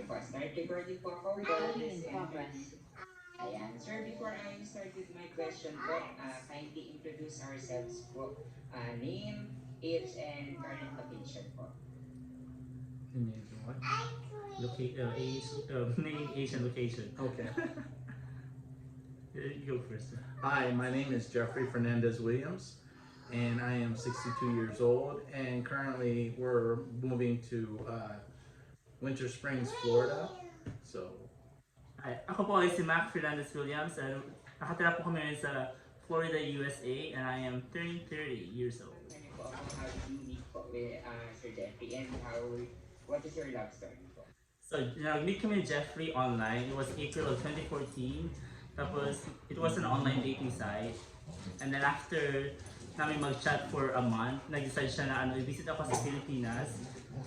Okay po, start recording po ako for this interview. Ayan. Sir, before I start with my question po, kindly introduce ourselves po. Name, age, and current location po. Name what? Age, name, age, and location. Okay. You go first. Hi, my name is Jeffrey Fernandez Williams, and I am 62 years old. And currently, we're moving to Winter Springs, Florida. So, Hi, ako po ay si Mac Fernandez Williams. Nakatira po kami ngayon sa Florida, USA, and I am turning 30 years old. Ano po ako, how did you meet po with Sir Jeffrey, and what is your love story po? So, nag-meet kami ni Jeffrey online. It was April of 2014. Tapos, it was an online dating site. And then after namin mag-chat for a month, nag-decide siya na i-visit ako sa Pilipinas.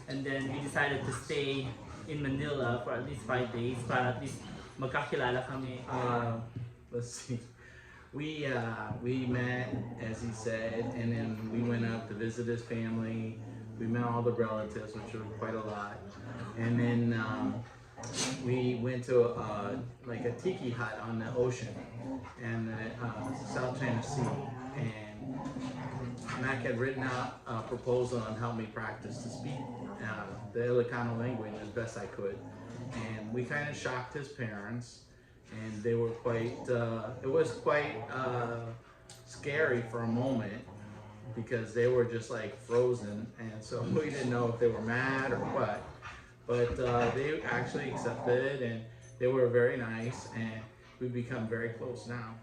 And then we decided to stay in Manila for at least 5 days para at least magkakilala kami. let's see. We met, as he said, and then we went up to visit his family. We met all the relatives, which were quite a lot. And then we went to like a tiki hut on the ocean and South China Sea. And Mac had written out a proposal and helped me practice to speak the Ilocano language as best I could. And we kind of shocked his parents, and they were quite, it was quite scary for a moment because they were just like frozen. And so we didn't know if they were mad or what. But they actually accepted, and they were very nice, and we've become very close now.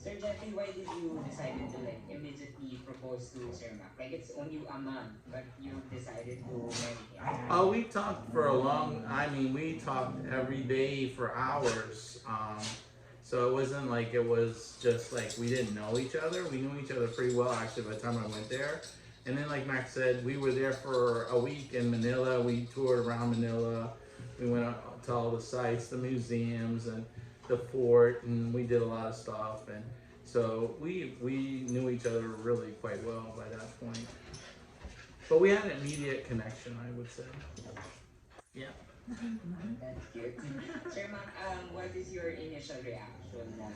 Sir Jeffrey, why did you decide to like immediately propose to Sir Mac? Like it's only a month, but you decided to marry him. We talked for we talked every day for hours. So it wasn't like it was just like we didn't know each other. We knew each other pretty well actually by the time I went there. And then like Max said, we were there for a week in Manila. We toured around Manila. We went out to all the sites, the museums and the fort, and we did a lot of stuff. And so we knew each other really quite well by that point. But we had an immediate connection, I would say. Yeah. That's cute. Sir Mac, what is your initial reaction na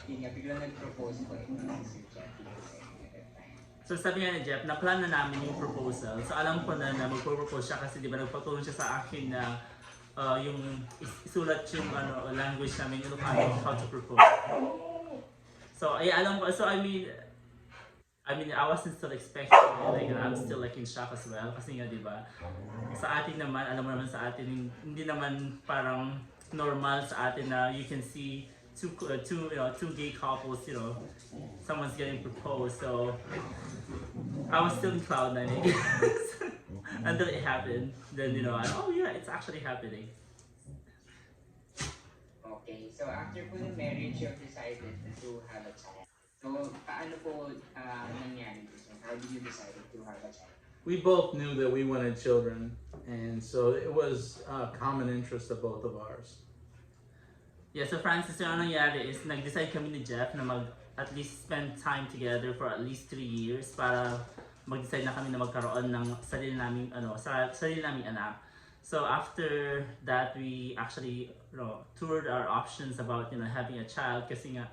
yun nga, biglang nag-propose po ito si Sir Jeffrey at that time? So sabi nga ni Jeff, na-plan na namin yung proposal. So alam ko na magpo-propose siya kasi di ba nagpatulong siya sa akin na yung isulat yung language namin, Ilocano, how to propose. So ay alam ko, so I mean I wasn't still expecting it, like I'm still like in shock as well kasi nga di ba sa atin naman, alam mo naman sa atin hindi naman parang normal sa atin na you can see two gay couples, someone's getting proposed. So I was still in cloud nine until it happened. Then oh yeah, it's actually happening. Okay, so after po ng marriage, you decided to have a child. So paano po nangyari ito? How did you decide to have a child? We both knew that we wanted children, and so it was a common interest of both of ours. Yeah, so Francis, yung nangyari is nag-decide kami ni Jeff na at least spend time together for at least 3 years para mag-decide na kami na magkaroon ng sarili naming anak. So after that, we actually toured our options about having a child kasi nga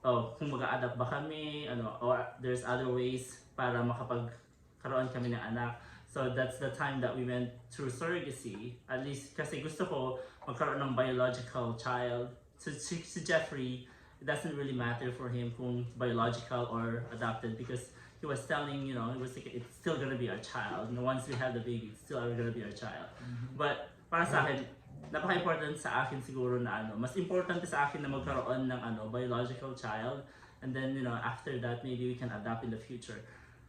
kung mag-a-adapt ba kami, or there's other ways para makapagkaroon kami ng anak. So that's the time that we went through surrogacy. At least kasi gusto ko magkaroon ng biological child. So si Jeffrey, it doesn't really matter for him kung biological or adopted because he was telling, it was like, it's still gonna be our child. And once we have the baby, it's still gonna be our child. Mm-hmm. But para sa akin, napaka-important sa akin siguro na mas importante sa akin na magkaroon ng biological child. And then, after that, maybe we can adopt in the future.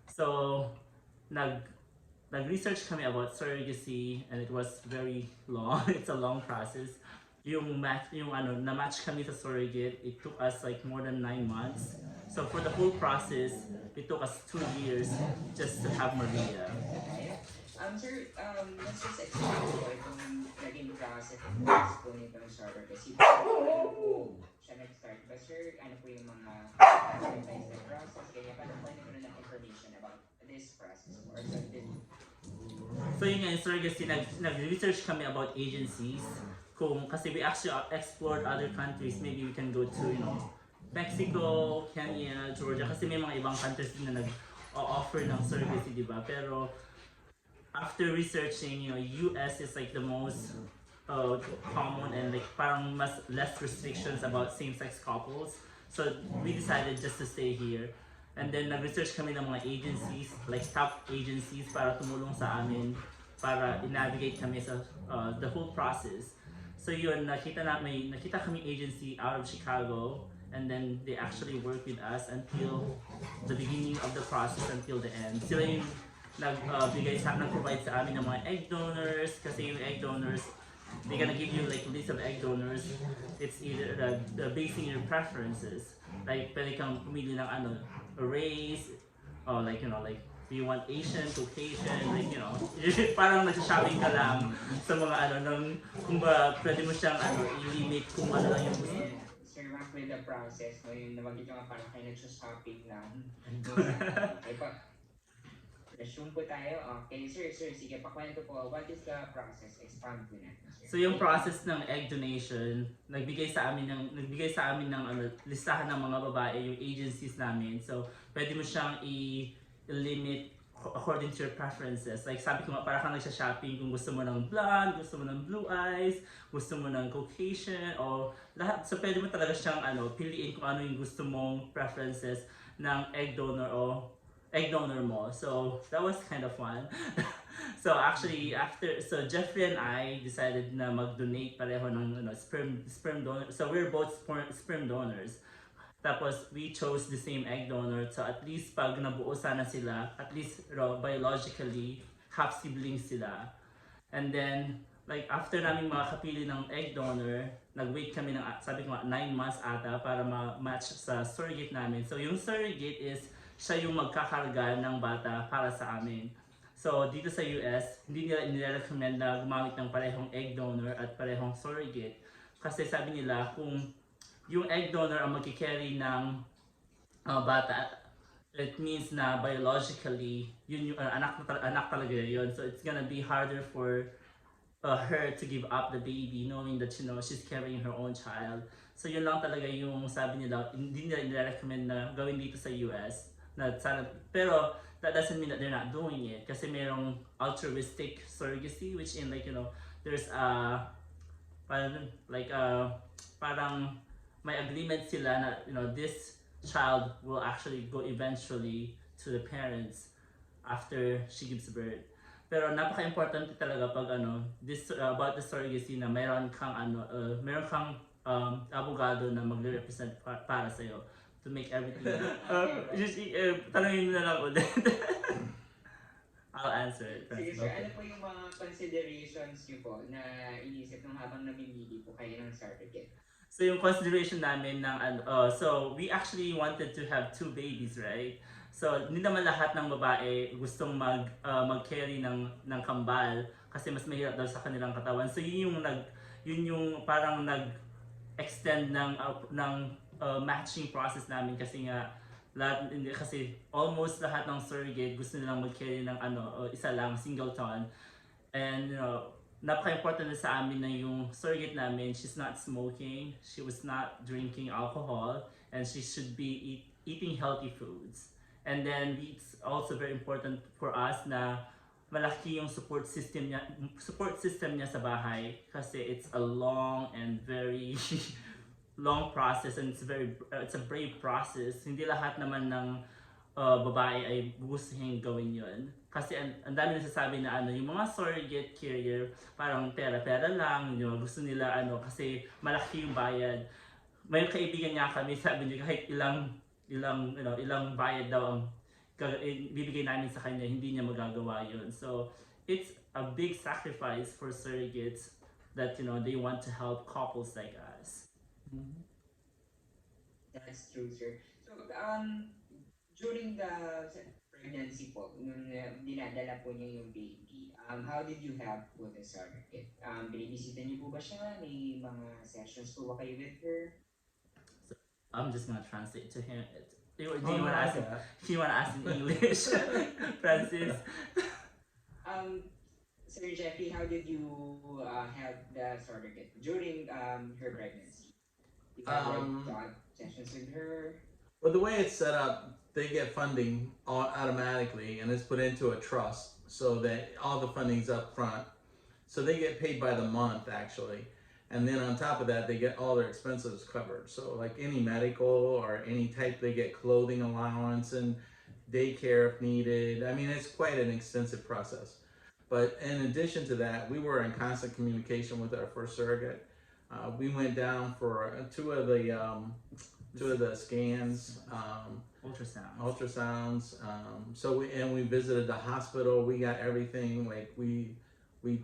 So, nag-research kami about surrogacy and it was very long. It's a long process. Na-match kami sa surrogate, it took us like more than 9 months. So for the whole process, it took us 2 years just to have Maria. Sir, let's just explain po itong naging process po nitong surrogacy. Ano po siya nag-start ba, sir? Ano po yung mga step-by-step process? Kaya paano po nagkaroon ng information about this process or something? So yun nga, in surrogacy, nag-research kami about agencies. Kasi we actually explored other countries. Maybe we can go to, Mexico, Kenya, Georgia. Kasi may mga ibang countries din na nag-offer ng surrogacy, di ba? Pero after researching, US is like the most common and like parang mas less restrictions about same-sex couples. So we decided just to stay here. And then nag-research kami ng mga agencies, like top agencies para tumulong sa amin para i-navigate kami sa the whole process. So yun, nakita kami agency out of Chicago, and then they actually work with us until the beginning of the process until the end. Sila yung nag-provide sa amin ng mga egg donors, kasi yung egg donors, they're gonna give you like a list of egg donors. It's either basing your preferences. Like pwede kang pumili ng a race, or like like do you want Asian, Caucasian, like parang nag-shopping ka lang sa mga kung ba pwede mo siyang i-limit kung ano lang yung gusto mo. Sir Mac, with the process, no, yung nabanggit nyo nga parang kayo nag-shopping lang. Okay pa. Resume po tayo. Okay, sir, sige, pakwento po. What is the process? Expand po natin, sir. So yung process ng egg donation, nagbigay sa amin ng listahan ng mga babae, yung agencies namin. So pwede mo siyang i-limit according to your preferences. Like sabi ko nga, para kang nagsha-shopping kung gusto mo ng blonde, gusto mo ng blue eyes, gusto mo ng Caucasian, o lahat. So pwede mo talaga siyang piliin kung ano yung gusto mong preferences ng egg donor mo. So that was kind of fun. So actually so Jeffrey and I decided na mag-donate pareho ng sperm donor. So we're both sperm donors. Tapos we chose the same egg donor. So at least pag nabuo sana sila, at least biologically half siblings sila. And then like after namin makakapili ng egg donor, nag-wait kami ng sabi ko nga 9 months ata para ma-match sa surrogate namin. So yung surrogate is siya yung magkakarga ng bata para sa amin. So dito sa US, hindi nila nire-recommend na gumamit ng parehong egg donor at parehong surrogate. Kasi sabi nila kung yung egg donor ang magkikarry ng bata, it means na biologically, yun yung anak talaga yun. So it's gonna be harder for her to give up the baby knowing that she's carrying her own child. So yun lang talaga yung sabi nila, hindi nila nire-recommend na gawin dito sa US. Pero that doesn't mean that they're not doing it kasi merong altruistic surrogacy, which in like there's parang may agreement sila na this child will actually go eventually to the parents after she gives birth. Pero napaka-importante talaga pag this about the surrogacy na meron kang abogado na magre-represent para sa iyo to make everything. Tanungin mo na lang ulit. I'll answer it. Sige, sir, ano po yung mga considerations niyo po na inisip nung habang namimili po kayo ng surrogate? So yung consideration namin so we actually wanted to have 2 babies, right? So hindi naman lahat ng babae gustong mag-carry ng kambal kasi mas mahirap daw sa kanilang katawan. So yun yung parang nag-extend ng matching process namin kasi nga kasi almost lahat ng surrogate gusto nilang mag-carry ng isa lang, singleton. And napaka-important na sa amin na yung surrogate namin, she's not smoking, she was not drinking alcohol, and she should be eating healthy foods. And then it's also very important for us na malaki yung support system niya sa bahay kasi it's a long and very long process, and it's a brave process. Hindi lahat naman ng babae ay gugustuhin gawin yun. Kasi ang dami nasasabi na yung mga surrogate carrier parang pera-pera lang, gusto nila kasi malaki yung bayad. May kaibigan niya kami, sabi niya kahit ilang bayad daw ang bibigay namin sa kanya, hindi niya magagawa yun. So it's a big sacrifice for surrogates that they want to help couples like us. Mm-hmm. That's true, sir. So, during the pregnancy po, nung dinadala po niya yung baby, how did you help po the surrogate? Babysittan niyo po ba siya? May mga sessions po ba kayo with her? So, I'm just gonna translate to him. Do you want to ask him? Do you want to ask in English, Francis? Sir Jeffrey, how did you help the surrogate during her pregnancy? You have like Um, sessions with her. but the way it's set up, they get funding automatically, and it's put into a trust so that all the funding's up front. So they get paid by the month actually, and then on top of that, they get all their expenses covered. So like any medical or any type, they get clothing allowance and daycare if needed. I mean, it's quite an extensive process. But in addition to that, we were in constant communication with our first surrogate. We went down for two of the scans, Ultrasounds. ultrasounds. We visited the hospital. We got everything. Like we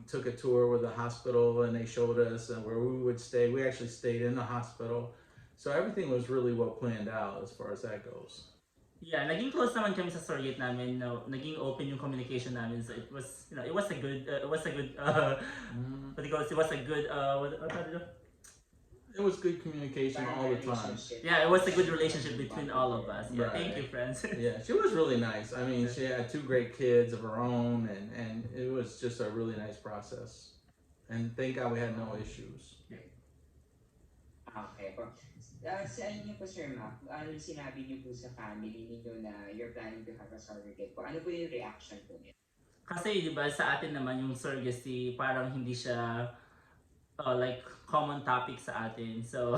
took a tour with the hospital and they showed us where we would stay. We actually stayed in the hospital. So everything was really well planned out as far as that goes. Yeah, naging close naman kami sa surrogate namin. No, naging open yung communication namin. So it was, it was a good, Mm. what do you call it? It was a good, what do you It was good communication Parang all the time. relationship. Yeah, it was a good relationship between all of us. Yeah, Right. thank you, friends. Yeah, she was really nice. I mean, she had two great kids of her own, and it was just a really nice process. And thank God we had no issues. Okay po. Sa inyo po, Sir Mac, ano yung sinabi niyo po sa family ninyo na you're planning to have a surrogate po? Ano po yung reaction po niyo? Kasi, di ba, sa atin naman yung surrogacy, parang hindi siya like common topic sa atin. So,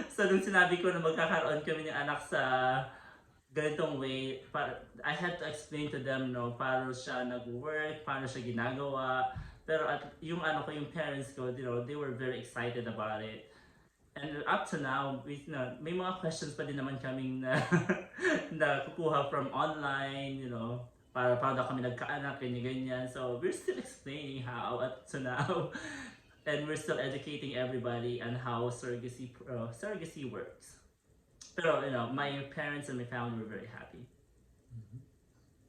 so nung sinabi ko na magkakaroon kami ng anak sa ganitong way, I had to explain to them, no, paano siya nag-work, paano siya ginagawa. Pero at yung ano ko, yung parents ko, they were very excited about it. And up to now, may mga questions pa din naman kaming na, na kukuha from online, para daw kami nagkaanak, ganyan-ganyan. So, we're still explaining how up to now. And we're still educating everybody on how surrogacy works. Pero, my parents and my family were very happy.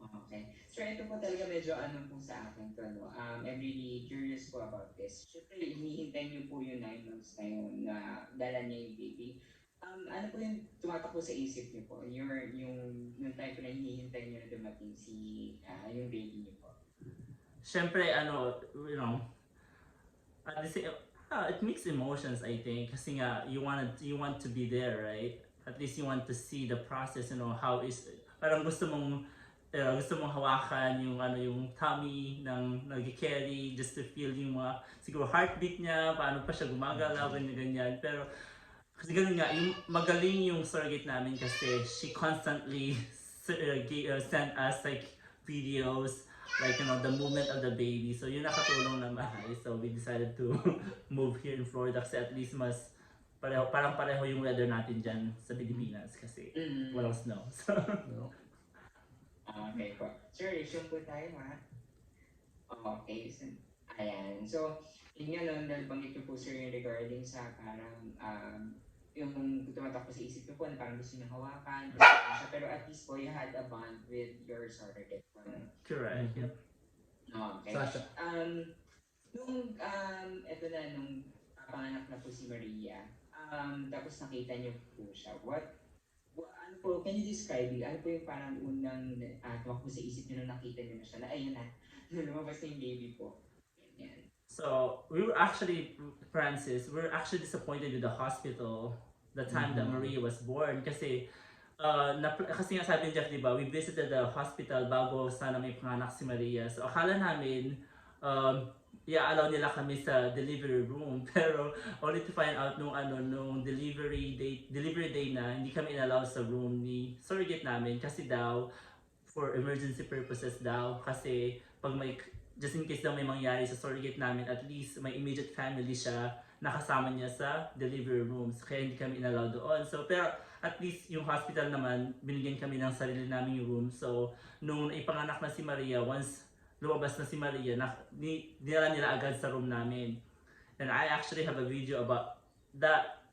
Okay. So, ito po talaga medyo ano po sa akin to, no? I'm really curious po about this. Siyempre, hinihintay niyo po yung 9 months na yun na dala niya yung baby. Ano po yung tumatak po sa isip niyo po? Yung time po na hinihintay niyo na dumating yung baby niyo po? Siyempre, it makes emotions, I think. Kasi nga, you want to be there, right? At least you want to see the process, how is, parang gusto mong hawakan yung tummy ng nag-carry just to feel yung mga siguro heartbeat niya, paano pa siya gumagalaw, ganyan. Pero kasi ganun nga, yung magaling yung surrogate namin kasi she constantly sent us like videos, like the movement of the baby. So yun nakatulong naman. So we decided to move here in Florida kasi at least mas parang pareho yung weather natin dyan sa Pilipinas kasi walang snow. So, No. Okay po. Sir, resume po tayo ha. Okay. Ayan. So, yun nga no, nabanggit ko po sir yung regarding sa parang yung tumatak po sa isip ko po na parang gusto niyang hawakan, gusto niya siya, pero at least po you had a bond with your surrogate. correct. Mhm. Okay. Sasha. Eto na, nung panganak na po si Maria, tapos nakita niyo po siya, ano po, can you describe ano po yung parang unang tumakbo sa isip niyo nung nakita niyo na siya, na ayun na, lumabas na yung baby po. Ganyan. So we were actually, Francis, we were actually disappointed with the hospital the time that Maria was born kasi kasi nga sabi ni Jeff, di ba, we visited the hospital bago sana may panganak si Maria. So akala namin i-allow nila kami sa delivery room pero only to find out nung delivery day na hindi kami in-allow sa room ni surrogate namin kasi daw for emergency purposes daw kasi pag may just in case daw may mangyari sa surrogate namin, at least may immediate family siya nakasama niya sa delivery rooms kaya hindi kami in-allow doon. So pero at least yung hospital naman binigyan kami ng sarili naming room. So nung ipanganak na si Maria, once lumabas na si Maria, dinala nila agad sa room namin. And I actually have a video about that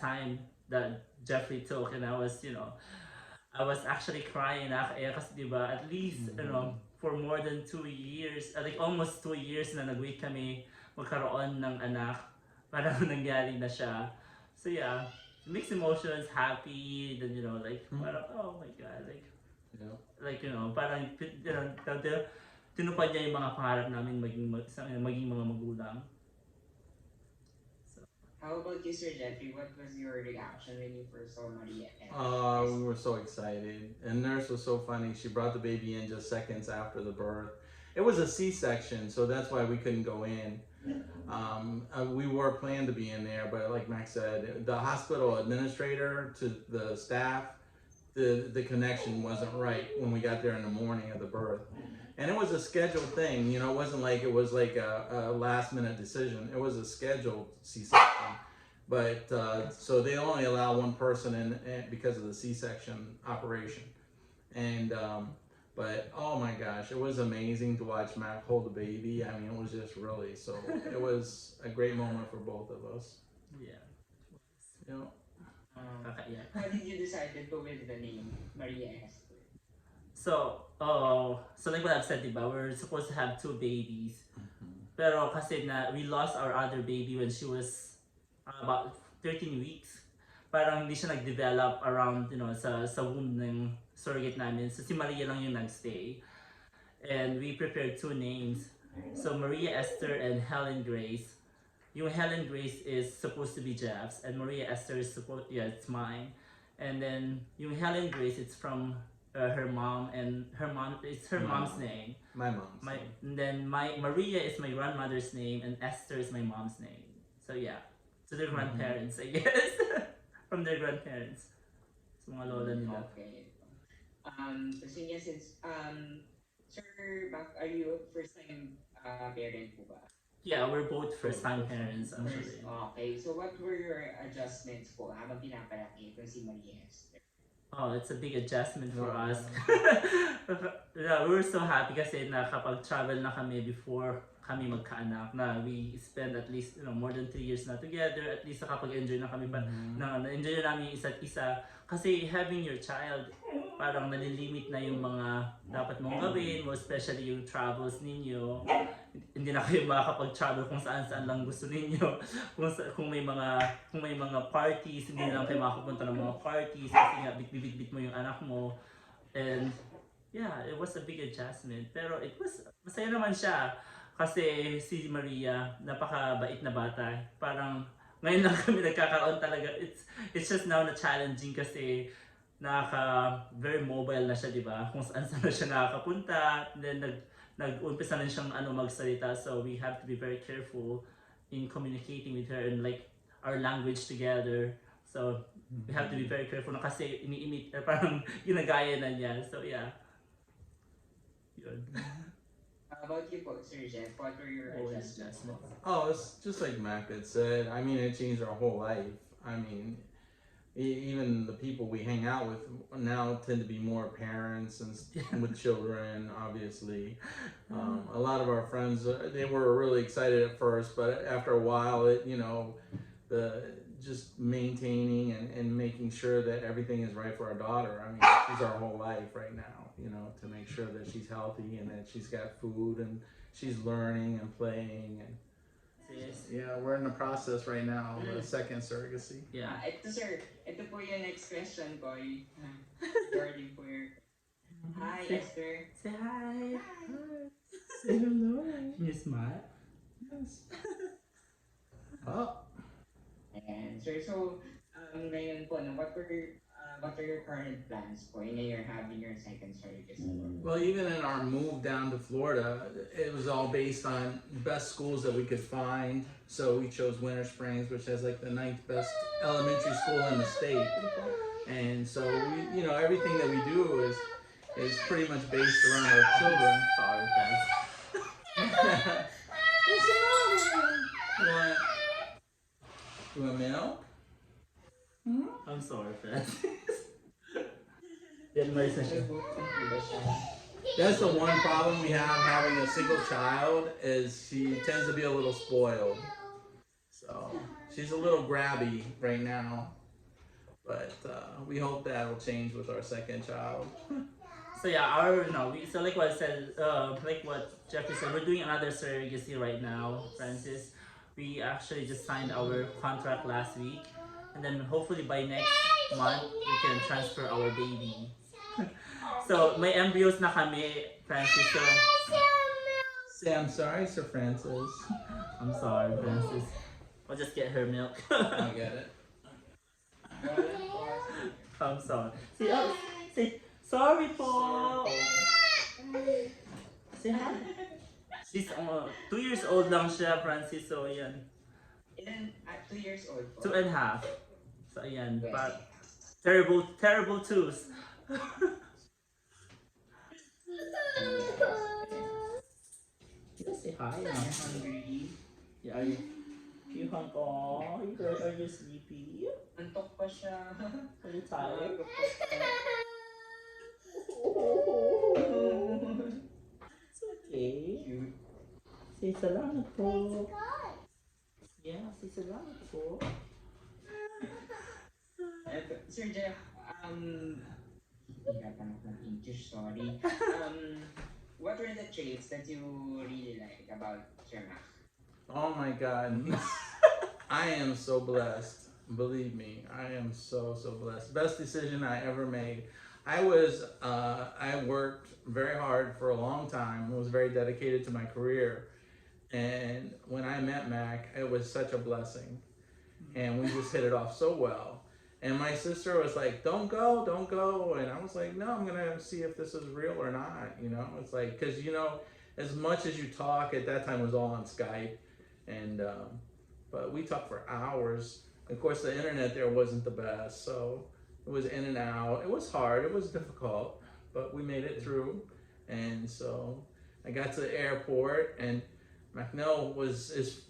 time that Jeffrey took, and I was actually crying kasi diba, at least, for more than 2 years, like almost 2 years na nag-wait kami magkaroon ng anak, parang nangyari na siya. So yeah, mixed emotions, happy, then parang, oh my god, Yeah. parang, tinupad niya yung mga pangarap namin maging mga magulang. How about you, Sir Jeffrey? What was your reaction when you first saw Maria? We were so excited. And nurse was so funny. She brought the baby in just seconds after the birth. It was a C-section, so that's why we couldn't go in. We were planned to be in there, but like Max said, the hospital administrator to the staff, the connection wasn't right when we got there in the morning of the birth. And it was a scheduled thing, you know, it wasn't like it was like a last minute decision. It was a scheduled C-section. But so they only allow one person in because of the C-section operation. And but oh my gosh, it was amazing to watch Mac hold the baby. I mean, it was just really so. It was a great moment for both of us. Yeah. You know. How did you decide to go with the name Maria Esther? So like what I've said, diba, we're supposed to have 2 babies. Pero kasi we lost our other baby when she was about 13 weeks. Parang hindi siya nag-develop around, you know, sa womb ng surrogate namin. So si Maria lang yung nagstay. And we prepared 2 names. So Maria Esther and Helen Grace. Yung Helen Grace is supposed to be Jeff's, and Maria Esther is it's mine. And then yung Helen Grace, it's from her mom, and it's her mom's name. My mom's name. And then Maria is my grandmother's name, and Esther is my mom's name. So yeah, so their grandparents, I guess, from their grandparents. So mga lola nila. Okay. Kasi nga since Sir Mac, are you first time parent po ba? Yeah, we're both first-time parents actually. Okay, so what were your adjustments po habang pinapalaki itong si Maria Esther? Oh, it's a big adjustment for us. Yeah, we were so happy kasi nakapag-travel na kami before kami magkaanak, na we spent at least, you know, more than 3 years na together. At least nakapag-enjoy na kami, na-enjoy na namin yung isa't isa. Kasi having your child, parang nalilimit na yung mga dapat mong gawin, more especially yung travels ninyo. Hindi na kayo makakapag-travel kung saan-saan lang gusto ninyo. Kung may mga parties, hindi na lang kayo makapunta ng mga parties kasi nga bit-bit mo yung anak mo. And yeah, it was a big adjustment. Pero masaya naman siya. Kasi si Maria, napakabait na bata. Parang ngayon lang kami nagkakaroon talaga. It's just now na challenging kasi very mobile na siya, di ba? Kung saan na siya nakakapunta. Then nag-umpisa na siyang magsalita. So we have to be very careful in communicating with her and like our language together. So we have to be very careful na kasi parang ginagaya na niya. So yeah. Yun. How about you po, Sir Jeff? What were your adjustments? Oh, it's just like Mac had said. I mean, it changed our whole life. I mean, even the people we hang out with now tend to be more parents and with children, obviously. A lot of our friends, they were really excited at first, but after a while, just maintaining and making sure that everything is right for our daughter. I mean, she's our whole life right now, you know, to make sure that she's healthy and that she's got food and she's learning and playing. And yeah, we're in the process right now of a second surrogacy. Yeah. Ito sir, ito po yung next question ko. Regarding po your... Hi, Esther. Say hi. Hi. Say hello. Can you smile? Yes. Oh. And sir, so ngayon po, what are your current plans po? When you're having your second surrogacy? Well, even in our move down to Florida, it was all based on best schools that we could find. So we chose Winter Springs, which has like the 9th best elementary school in the state. And so we, you know, everything that we do is pretty much based around our children. Sorry, friends. You want milk? I'm sorry, friends. Yan, Maris na siya. That's the one problem we have having a single child is she tends to be a little spoiled. So she's a little grabby right now, but we hope that will change with our second child. So yeah, so like what I said, like what Jeffrey said, we're doing another surrogacy right now, Francis. We actually just signed our contract last week, and then hopefully by next month we can transfer our baby. So may embryos na kami, Francis. So Say I'm sorry, Sir Francis. I'm sorry, Francis. I'll just get her milk. I get it. Walang pause here. I'm sorry. Say, oh, say, sorry po. Say hi. She's 2 years old lang siya, Francis. So, ayan. Ilan, at 2 years old po? 2.5. So, ayan. Yes. Terrible, terrible twos. Just say hi. I'm hungry. Yeah, you hungry? Are you sleepy? Antok pa siya. Are you tired? Maaga pa siya. It's okay. Cute. Say salamat po. Yeah, say salamat po. Sir Jeff, hirapan ako ng English, sorry. What were the traits that you really like about Sir Mac? Oh my God. I am so blessed. Believe me, I am so blessed. Best decision I ever made. I worked very hard for a long time. I was very dedicated to my career. And when I met Mac, it was such a blessing. And we just hit it off so well. And my sister was like, don't go. And I was like, no, I'm going to see if this is real or not. You know, it's like, because, you know, as much as you talk, at that time it was all on Skype. And, but we talked for hours. Of course, the internet there wasn't the best. So it was in and out. It was hard. It was difficult, but we made it through. And so I got to the airport, and McNeil was his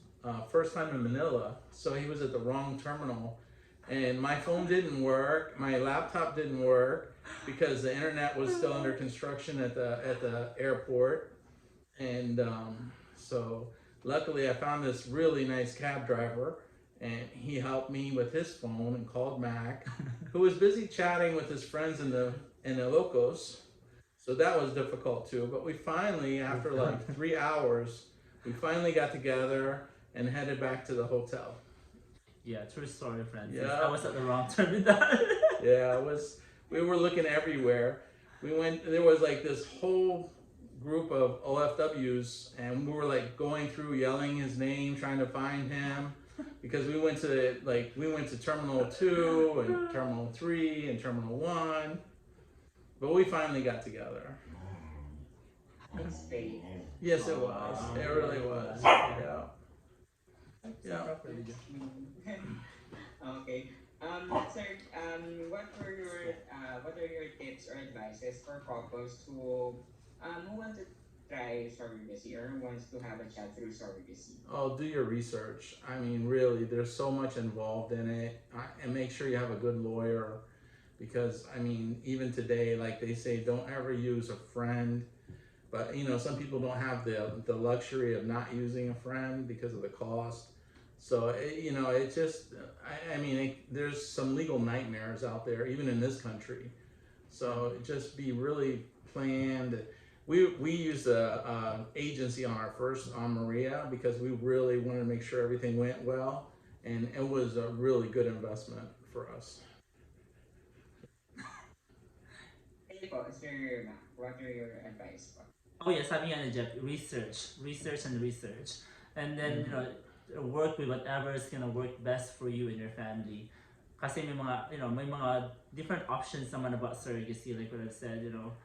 first time in Manila. So he was at the wrong terminal. And my phone didn't work, my laptop didn't work because the internet was still under construction at the airport. And so luckily I found this really nice cab driver, and he helped me with his phone and called Mac, who was busy chatting with his friends in the Locos. So that was difficult too. But we finally, after like 3 hours, we finally got together and headed back to the hotel. Yeah, true story, Francis. Yeah. I was at the wrong terminal. Yeah, it was. We were looking everywhere. We went. There was like this whole group of OFWs, and we were like going through, yelling his name, trying to find him, because we went to Terminal 2 and Terminal 3 and Terminal 1, but we finally got together. It's fate. Yes, it was. It really was. Yeah. Yeah. Okay. Sir, what are your tips or advices for couples who want to try surrogacy or who wants to have a child through surrogacy? Oh, do your research. I mean, really, there's so much involved in it. And make sure you have a good lawyer, because, I mean, even today, like they say, don't ever use a friend. But, you know, some people don't have the luxury of not using a friend because of the cost. So, you know, it just, I mean, there's some legal nightmares out there, even in this country. So just be really planned. We used a agency on our first, on Maria, because we really wanted to make sure everything went well. And it was a really good investment for us. Hey po, Sir Mac, what are your advice po? Oh yeah, sabi nga ni Jeff, research and research. And then, you know, work with whatever is gonna work best for you and your family. Kasi may mga, you know, may mga different options naman about surrogacy, like what I've said, you know.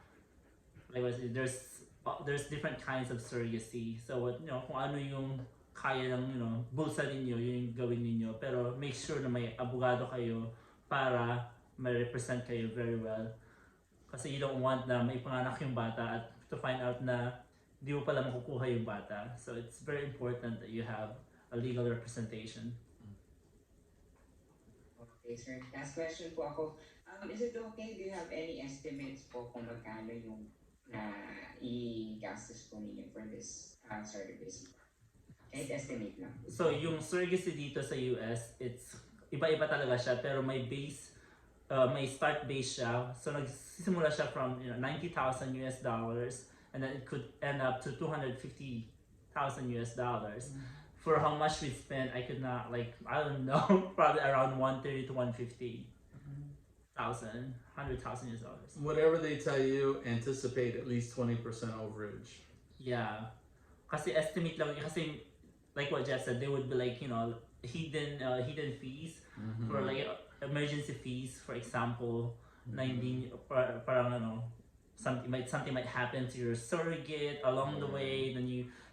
Like there's different kinds of surrogacy. So what, you know, kung ano yung kaya ng, you know, bulsa ninyo, yun yung gawin ninyo. Pero make sure na may abogado kayo para ma-represent kayo very well. Kasi you don't want na may panganak yung bata at to find out na di mo pala makukuha yung bata. So it's very important that you have a legal representation. Okay, sir. Last question po ako. Is it okay? Do you have any estimates po kung magkano yung i-gastos po ninyo for this surrogacy? Kahit estimate lang. So yung surrogacy dito sa US, it's iba-iba talaga siya, pero may base, may start base siya. So nagsisimula siya from, you know, $90,000 US, and then it could end up to $250,000 US. For how much we spent, I could not, like, I don't know, probably around 130 to 150,000, $100,000 US. Whatever they tell you, anticipate at least 20% overage. Yeah. kasi estimate lang, kasi like what Jeff said, there would be like, hidden fees for like emergency fees, for example, na hindi, parang something might happen to your surrogate along the way, then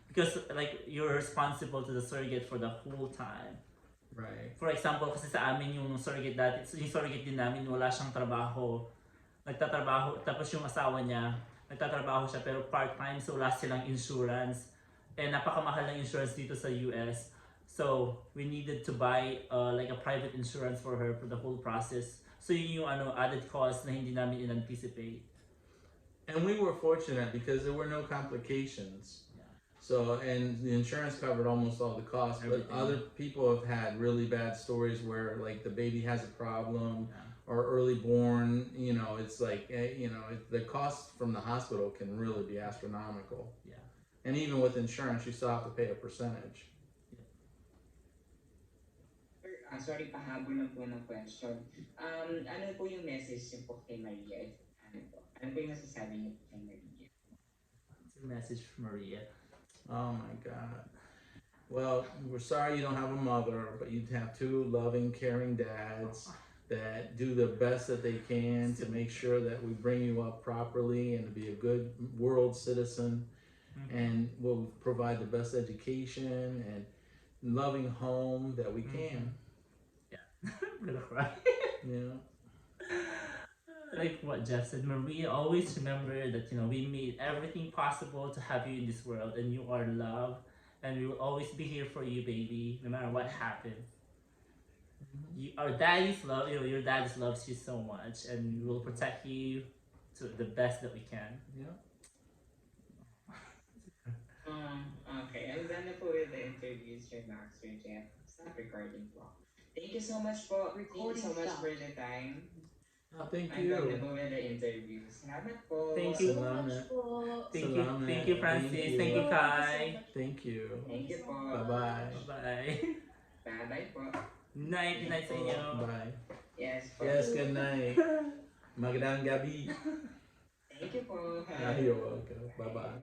because like you're responsible to the surrogate for the whole time. Right. For example, kasi sa amin yung surrogate dati, yung surrogate din namin, wala siyang trabaho. Nagtatrabaho, tapos yung asawa niya, nagtatrabaho siya pero part-time, so wala silang insurance. And napakamahal ng insurance dito sa US. So, we needed to buy like a private insurance for her for the whole process. So, yun yung added cost na hindi namin in-anticipate. And we were fortunate because there were no complications. So, and the insurance covered almost all the costs, but Everything. other people have had really bad stories where like the baby has a problem Yeah. or early born, it's like, the costs from the hospital can really be astronomical. Yeah. And even with insurance, you still have to pay a percentage. Sorry, pahabol lang po ng question. Ano po yung message niyo po kay Maria? Ano po yung masasabi niyo po kay Maria? It's a message from Maria. Oh my God. Well, we're sorry you don't have a mother, but you have two loving, caring dads that do the best that they can to make sure that we bring you up properly and to be a good world citizen, and we'll provide the best education and loving home that we can. Yeah. I'm gonna cry. Yeah. Like what Jeff said, Maria, always remember that we made everything possible to have you in this world, and you are loved, and we will always be here for you, baby, no matter what happens. Our daddies love you. Your daddies loves you so much, and we will protect you to the best that we can. Yeah. Okay, I'm done na po with the interview, Sir Max, Sir Jeff. Stop recording po. Thank you so much po. Thank you so much for the time. Thank I'm done na you. po with the interview. Salamat po. Thank you. Salamat. Thank you, Francis. Thank you, Kai. Thank you. Thank you po. Bye-bye. Bye. Bye-bye po. Night sa inyo. Bye. Yes po. Yes, good night. Magandang gabi. Thank you po. You're welcome. Bye-bye.